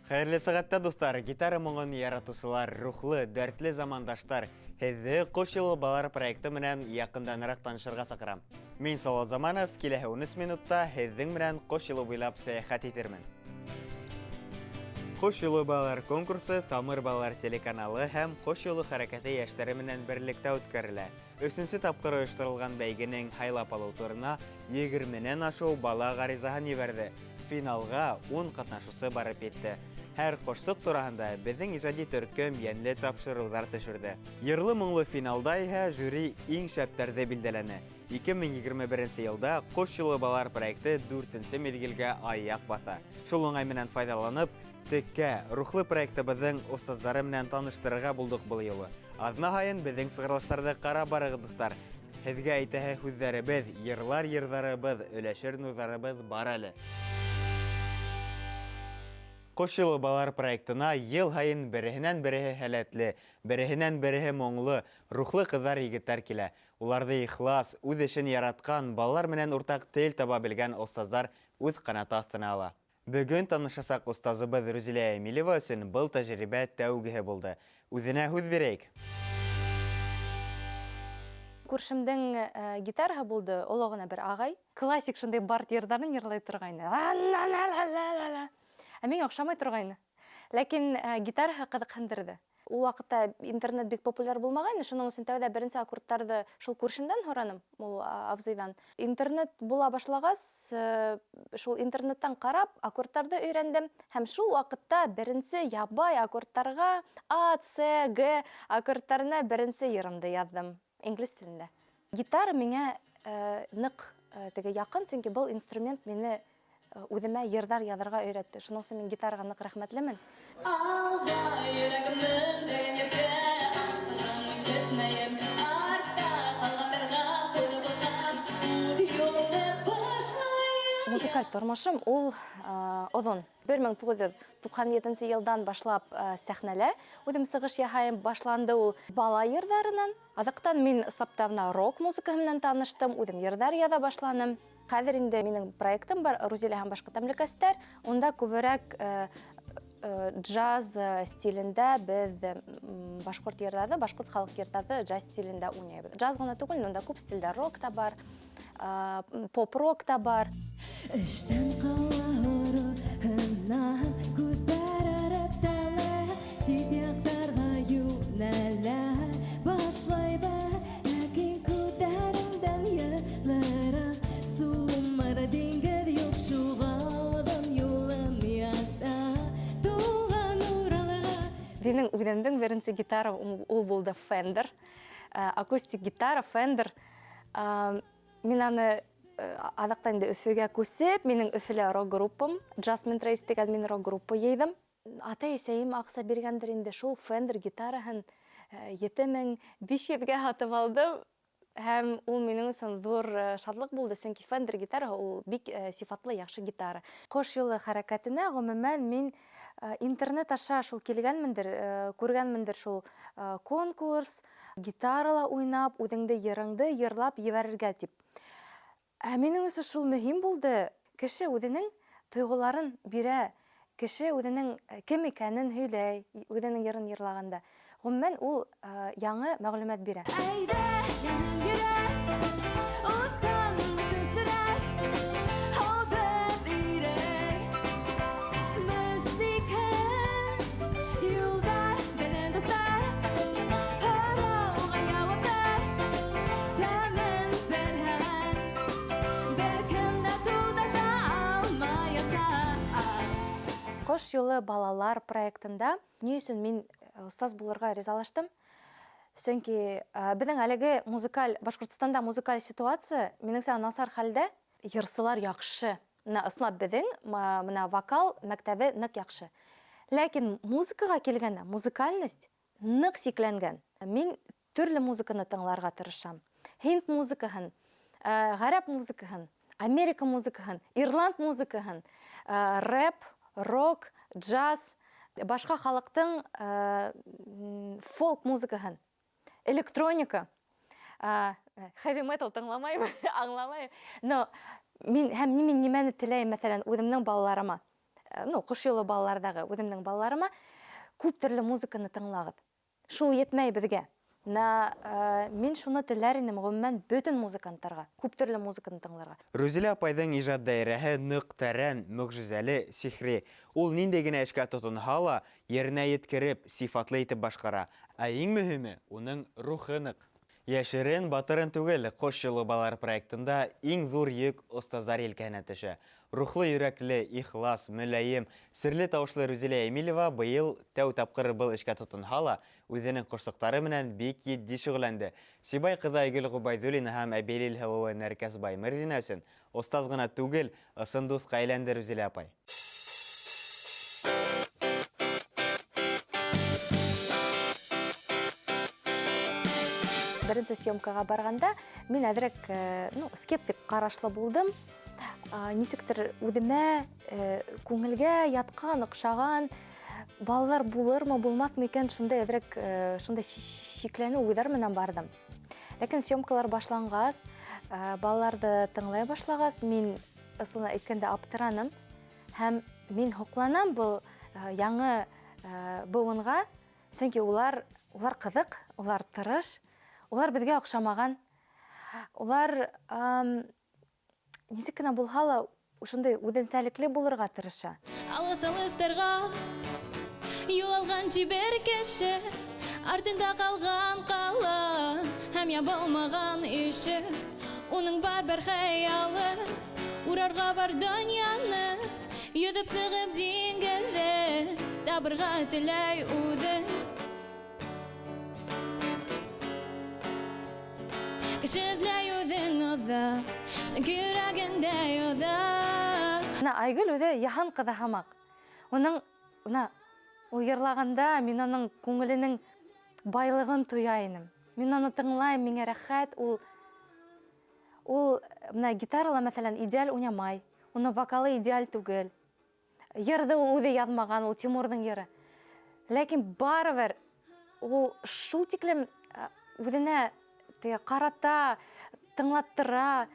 Хәерле сәгатьтә дуслар, гитара моңын яратучылар, рухлы, дәртле замандаштар, һеҙҙе Ҡош юлы балалар проекты менән яҡынданыраҡ танышырға саҡырам. Мин Салауат Заманов, киләһе 13 минутта һеҙҙең менән Ҡош юлы буйлап сәйәхәт итермен. Ҡош юлы балалар конкурсы, Тамыр балалар телеканалы һәм Ҡош юлы хәрәкәте йәштәре менән берлектә үткәрелә. 3-нче тапҡыр ойоштырылған бәйгенең һайлап алыу турына 20-нән ашыу бала ғаризаһын ебәрҙе. Финалға 10 ҡатнашыусы барып етте. Һәр ҡошсоҡ тураһында беҙҙең ижади төркөм йәнле тапшырыуҙар төшөрҙө. Йырлы-моңло финалда иһә жюри иң шәптәрҙе билдәләне. 2021 йылда Ҡош юлы балалар проекты 4-нче миҙгелгә аяҡ баҫа. Шул уңай менән файҙаланып, теккә, рухлы проектыбыҙҙың остаздары менән таныштырырға булдыҡ был юлы. Аҙна һайын беҙҙең сығарылыштарҙы ҡарап барығыҙ, дуҫтар. Һеҙгә әйтәһе һүҙҙәребеҙ, йырлар йырҙарыбыҙ, өләшер нурҙарыбыҙ бар әле. Ҡош юлы балалар проектына йыл һайын береһенән-береһе һәләтле, береһенән-береһе моңлы, рухлы ҡыҙҙар, егеттәр килә. Уларҙы ихлас, үҙ эшен яратҡан, балалар менән уртаҡ тел таба белгән остаздар үҙ ҡанаты аҫтына ала. Бөгөн танышасаҡ остазыбыҙ Рүзилә Әмилева өсөн был тәжрибә тәүгеһе булды. Үҙенә һүҙ бирәйек. Күршемдең гитараһы булды, олоғына бер ағай. Классик шундай бард йырҙарын йырлай торғайны. Ә миңә оҡшамай торғайны. Ләкин гитараһы ҡыҙыҡһындырҙы. Ул ваҡытта интернет бик популяр булмағайны, шуның өсөн тәүҙә беренсе аккордтарҙы шул күршемдән һораным, ул абзыйҙан. Интернет була башлағас, шул интернеттан ҡарап, аккордтарҙы өйрәндем, һәм шул ваҡытта беренсе ябай аккордтарға А, С, Г аккордтарына беренсе йырымды яҙҙым, инглиз телендә. Гитара миңә ныҡ яҡын, сөнки был инструмент мине үҙемә йырҙар яҙырға өйрәтте. Шуның өсөн мин гитараға ныҡ рәхмәтлемен. Музыкаль тормошом ул оҙон. 1997 йылдан башлап сәхнәлә үҙем сығыш яһайым, башланды ул бала йырҙарынан. Аҙаҡтан мин ысаптарына рок музыкаһы менән таныштым, үҙем йырҙар яҙа башланым. Хәҙер инде минең проектым бар, Рузилә һәм башҡа тәмлекәстәр. Унда күберәк джаз стилендә беҙ башҡорт йырҙарҙы, башҡорт халыҡ йырҙарҙы джаз стилендә уйнайбыҙ. Джаз ғына түгел, унда күп стилдә рок та бар, поп-рок та бар. Эштән ҡала һынаһын күтәреп тәлә, ситяҡтарға йүнәлә башлайбыҙ, ләкин күтәреңдән йылыра суммар диңгеҙ юҡ шуғалым юлым ята туған уралға. Минең үҙемдең беренсе гитара ул булды Fender, акустик гитара Fender. Мин аны аҙаҡтан инде Өфөгә күсеп, минең Өфөлә рок-группам, Jasmine Trace дигән мин рок-группа йыйҙым. Ата-әсәйем аҡса биргәндер инде, шул Fender гитараһын 7500-гә һатып алдым. Һәм ул минең өсөн ҙур шатлыҡ булды, сөнки Fender гитараһы ул бик сифатлы, яҡшы гитара. Ҡош юлы хәрәкәтенә ғөмүмән мин интернет аша шул килгәнмендер, күргәнмендер шул конкурс, гитарала уйнап, үҙеңде йырыңды йырлап ебәрергә тип. Минең өсөн шул мөһим булды. Кеше үҙенең тойғоларын бирә, кеше үҙенең кем икәнен һөйләй, үҙенең йырын йырлағанда. Ғөмүмән ул яңы мәғлүмәт бирә. Ҡош юлы балалар проектында ни өсөн мин остаз булырға ризалаштым? Сөнки беҙҙең әлеге Башҡортостанда музыкаль ситуация минеңсә насар хәлдә, йырсылар яҡшы. Ыснап беҙҙең вокал мәктәбе ныҡ яҡшы. Ләкин музыкаға килгәндә, музыкальность ныҡ сикләнгән. Мин төрлө музыканы тыңларға тырышам. Һинд музыкаһын, ғәрәп музыкаһын, Америка музыкаһын, Ирланд музыкаһын, рэп, рок, джаз, башҡа халыҡтың фолк музыкаһын, электроника, heavy metal тыңламайым, аңламайым. Но мин нимәне теләйем, мәсәлән, үҙемнең балаларыма. Кош юлы балалардағы үҙемнең балаларыма күп төрле музыканы тыңлагыт. Шул етмәй беҙгә. Мин шуны теләр инем гомумән бөтен музыканттарға, күп төрле музыканы тыңларға. Рүзилә апайҙың ижад даирәһе ныҡ тәрән, мөғжизәле, сихри. Ул ниндәй генә эшкә тотонһа ла, еренә еткереп, сифатлы итеп башҡара. Ә иң мөһиме, уның рухы ныҡ. Йәшерен, батырын түгел, Ҡош юлы балалар проектында иң ҙур йөк остаздар елкәһенә төшә. Рухлы йөрәкле, ихлас, мөләйем, серле тауышлы Рүзилә Эмилева быйыл тәү тапҡыр был эшкә тотонһа ла, үҙенең ҡошсоҡтары менән бик етди шөғөлләнде. Сибай ҡыҙы Айгөл Ғөбайҙуллина һәм әбейли һылыуы Нәркәс Баймырҙина өсөн остаз ғына түгел, ысын дуҫҡа әйләнде Рүзилә апай. Беренсе съемкаға барғанда мин әҙерәк скептик ҡарашлы булдым. Нисектер үҙемә күңелгә ятҡан, оҡшаған балалар булырмы, булмаҫмы икән, шундай әҙерәк шундай шикләнеү уйҙар менән бардым. Ләкин съемкалар башланғас, балаларҙы тыңлай башлағас, мин ысынлап әйткәндә аптыраным һәм мин һоҡланам был яңы быуынға, сөнки улар ҡыҙыҡ, улар тырыш. Улар беҙгә оҡшамаған. Улар нисек кенә булһа ла шундай үҙенсәлекле булырға тырыша. Алыҫ-алыҫтарға юл алған сибер кеше, артында ҡалған ҡала һәм ябылмаған ишек. Уның бар бер хәйялы, урарға бар донъяны, йөҙөп сығып диңгеҙҙе, табырға теләй үҙен. Кеше эҙләй үҙен оҙаҡ, сөнки йөрәгендә оҙаҡ. Айгөл үҙе яһан ҡыҙы һымаҡ. Ул йырлағанда мин уның күңеленең байлығын тоя инем. Мин уны тыңлайым, миңә рәхәт. Ул гитарала, мәҫәлән, идеаль уйнамай. Уның вокалы идеаль түгел. Йырҙы ул үҙе яҙмаған, ул Тимурҙың йыры. Ләкин барыбер ул шул тиклем үҙенә ҡарата, тыңлаттыра,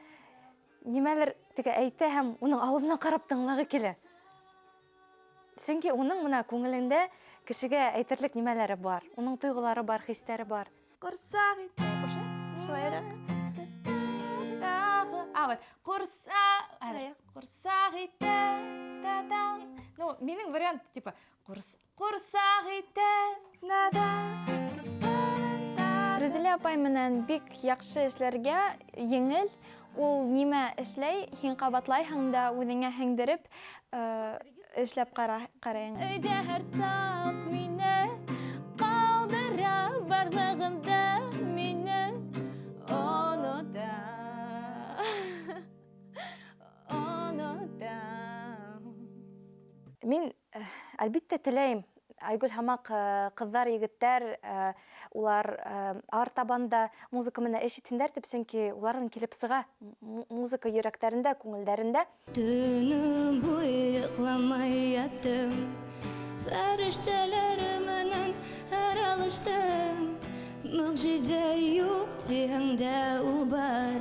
нимәлер әйтә һәм уның ауыҙына ҡарап тыңлағы килә. Сөнки уның күңелендә кешегә әйтерлек нимәләре бар. Уның тойғылары бар, хистәре бар. Ҡорсаҡ итә. Ҡорсаҡ итә. Минең вариант типа ҡорсаҡ итә. Рүзилә апай менән бик яҡшы эшләргә еңел. Ул нимә эшләй, һин ҡабатлайһың да үҙеңә һеңдереп эшләп ҡарайың. Өйдә һәр саҡ мине ҡалдыра, барлығымда мине онота. Мин әлбиттә теләйем. Айгөл һымаҡ ҡыҙҙар, егеттәр, улар артабанда музыка менән эш итһендәр дип, сөнки уларҙың килеп сыға музыка йөрәктәрендә, күңелдәрендә. Төнө буйы йоҡламай яттым, фәрештәләр менән аралаштым. Мөғжизә юҡ тиһәң дә ул бар,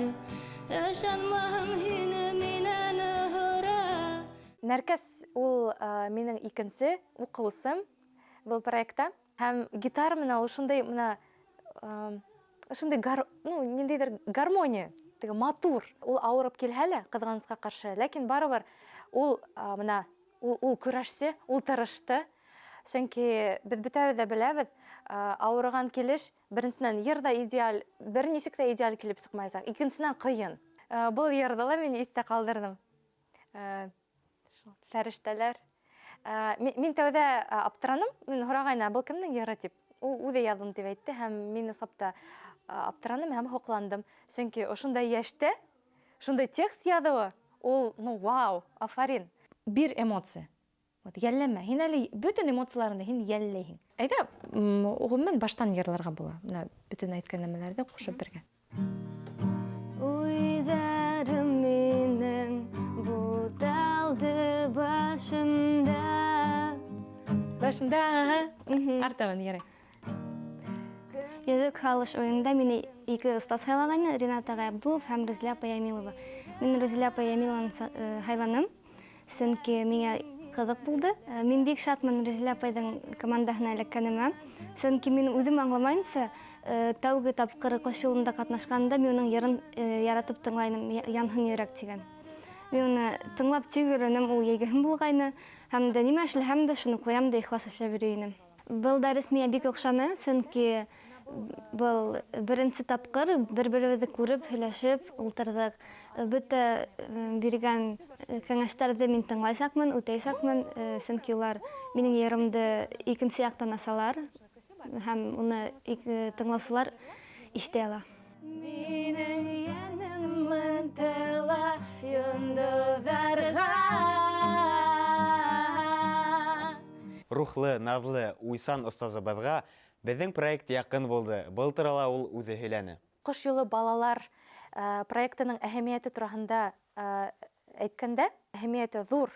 ышанмаһаң һине минән һора. Нәркәс ул минең икенсе уҡыусым был проектта. Һәм гитара менән ул шундай ниндәйҙер гармония, матур. Ул ауырып килһә лә, ҡыҙғанысҡа ҡаршы, ләкин барыбер ул көрәшсе, ул тырышты. Сөнки беҙ бөтәбеҙ ҙә беләбеҙ, ауырыған килеш беренсенән йырҙа идеаль, бер нисек тә идеаль килеп сыҡмаясаҡ. Икенсенән ҡыйын. Был йырҙы ла мин иҫтә ҡалдырҙым. Фәрештәләр. Мин тәүҙә аптыраным, мин һорағайным, был кемнең йыры тип. Ул үҙе яҙҙым тип әйтте һәм мин сапта аптыраным һәм һоҡландым. Сөнки ошондай йәштә, шундай текст яҙыуы, ул, вау, афарин. Бир эмоция. Йәлләмә. Һин әле бөтөн эмоцияларыңды һин йәлләйһең. Әйҙә, ғөмүмән баштан йырларға була. Бөтөн әйткән нәмәләрҙе ҡушып бергә. Уйҙарым минең буталды башымда. Башымда, артабан ярай. Йөҙөк һалыш ойынында мине ике остаз һайлағайны, Ринат ағай Абдулов һәм Рүзилә апай Ямилова. Мин Рүзилә апай Ямилованы һайланым, сөнки миңә кызык булды. Мин бик шатмын Резилә апайдың командаһына эләккәнемә. Сөнки мин үзем аңламайынса, тәүге тапкыр кош юлында катнашканда мин уның йырын яратып тыңлайным, Янһын йөрәк дигән. Мин уны тыңлап тигеренем, ул егеһем булгайны, һәм дә нимә эшләһәм дә шуны куям да ихлас эшләп йөрим. Был дәрес миңа бик охшаны, сөнки был беренче тапкыр бер-беребезне күреп, һөйләшеп ултырдык. Бөтә биргән кәңәшләрне мин тыңлайсакмын, үтәйсакмын, сөнки улар минең йырымды икенче яктан асалар һәм уны тыңлаусылар ишетә ала. Минең яным ынтыла йондызларга. Рухлы, наҙлы уйсан остазыбыҙға беҙҙең проект яҡын булды. Был турала ул үҙе һөйләне. Ҡош юлы балалар проектының әһәмиәте тураһында әйткәндә, әһәмиәте ҙур.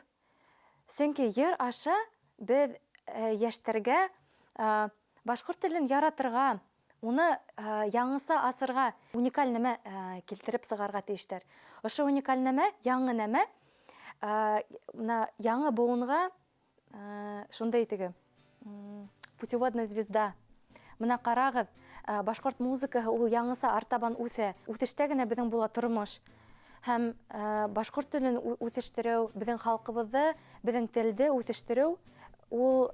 Сөнки йыр аша беҙ йәштәргә башҡорт телен яратырға, уны яңыса асырға уникаль нәмә килтереп сығарға тейештәр. Ошо уникаль нәмә, яңы нәмә, яңы быуынға шундай теге путеводная звезда. Мына ҡарағыҙ, башҡорт музыкаһы ул яңыса артабан үҫә. Үҫештә генә беҙҙең була тормош. Һәм башҡорт телен үҫештереү, беҙҙең халҡыбыҙҙы, беҙҙең телде үҫештереү, ул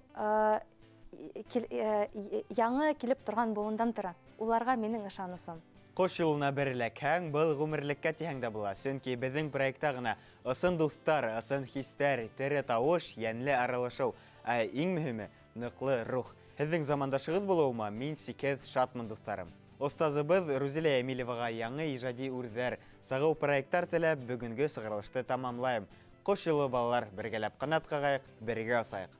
яңы килеп торған быуындан тора. Уларға минең ышанысым. Ҡош юлына бер эләкһәң, был ғүмерлеккә тиһәң дә була. Сөнки беҙҙең проектта ғына ысын дуҫтар, ысын хистәр, тере тауыш, йәнле аралашыу, ә иң мөһиме — ныҡлы рух. Һеҙҙең замандашығыҙ булыуыма мин сикеҙ шатмын, дуҫтарым. Остазыбыҙ Рузилә Әмилеваға яңы ижади үрҙәр, сағыу проекттар теләп, бөгөнгө сығарылышты тамамлайым. Ҡош юлы балалар, бергәләп ҡанат ҡағайыҡ, бергә осайыҡ.